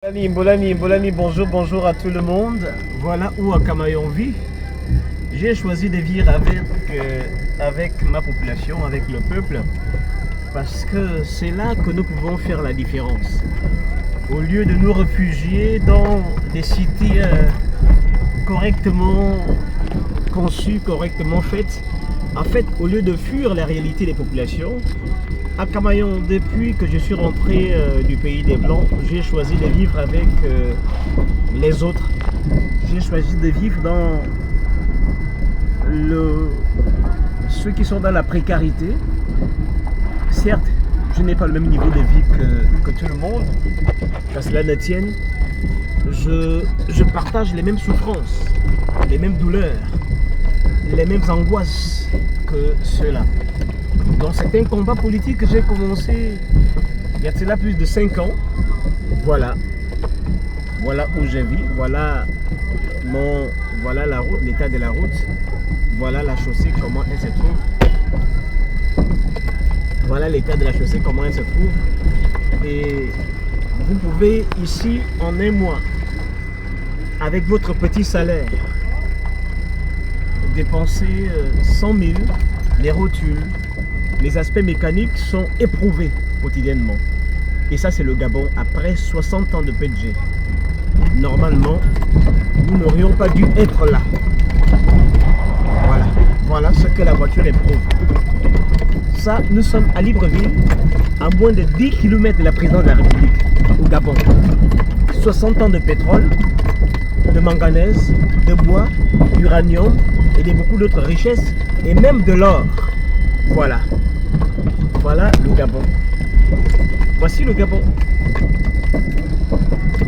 Bolani, bonjour à tout le monde. Voilà où à Camaillon vit. J'ai choisi de vivre avec ma population, avec le peuple, parce que c'est là que nous pouvons faire la différence. Au lieu de nous réfugier dans des cités correctement conçues, correctement faites, en fait, au lieu de fuir la réalité des populations, à Camaillon, depuis que je suis rentré du pays des Blancs, j'ai choisi de vivre avec les autres. J'ai choisi de vivre dans ceux qui sont dans la précarité. Certes, je n'ai pas le même niveau de vie que tout le monde, qu'à cela ne tienne. Je partage les mêmes souffrances, les mêmes douleurs, les mêmes angoisses que ceux-là. Donc c'est un combat politique que j'ai commencé il y a cela plus de 5 ans. Voilà où je vis, voilà la route, l'état de la route, voilà la chaussée, comment elle se trouve. Voilà l'état de la chaussée, comment elle se trouve. Et vous pouvez ici, en un mois, avec votre petit salaire, dépenser 100 000, les rotules, les aspects mécaniques sont éprouvés quotidiennement. Et ça, c'est le Gabon après 60 ans de PDG. Normalement, nous n'aurions pas dû être là. Voilà ce que la voiture éprouve. Ça, nous sommes à Libreville, à moins de 10 km de la présidence de la République, au Gabon. 60 ans de pétrole, de manganèse, de bois, d'uranium et de beaucoup d'autres richesses, et même de l'or. Voilà le Gabon. Voici le Gabon.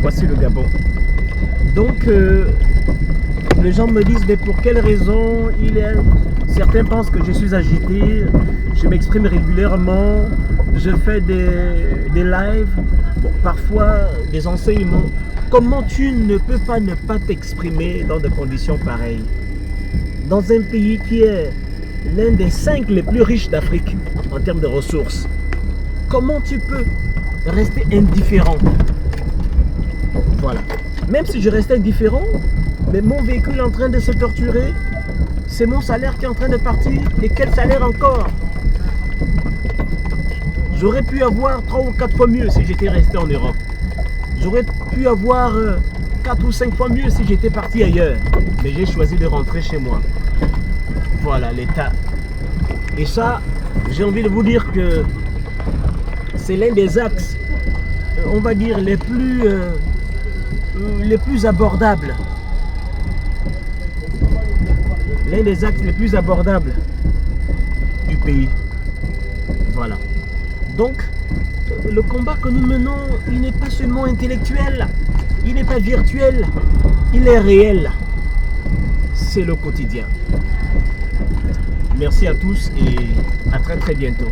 Voici le Gabon. Donc, les gens me disent, mais pour quelle raison certains pensent que je suis agité, je m'exprime régulièrement, je fais des lives, bon, parfois des enseignements. Comment tu ne peux pas ne pas t'exprimer dans des conditions pareilles? Dans un pays qui est l'un des 5 les plus riches d'Afrique en termes de ressources, comment tu peux rester indifférent? Voilà. Même si je reste indifférent, mais mon véhicule est en train de se torturer, c'est mon salaire qui est en train de partir, et quel salaire encore? J'aurais pu avoir 3 ou 4 fois mieux si j'étais resté en Europe. J'aurais pu avoir 4 ou 5 fois mieux si j'étais parti ailleurs. Mais j'ai choisi de rentrer chez moi. Voilà l'état. Et ça, j'ai envie de vous dire que c'est l'un des axes, on va dire, les plus abordables. L'un des axes les plus abordables du pays. Voilà. Donc, le combat que nous menons, il n'est pas seulement intellectuel, il n'est pas virtuel, il est réel. C'est le quotidien. Merci à tous et à très bientôt.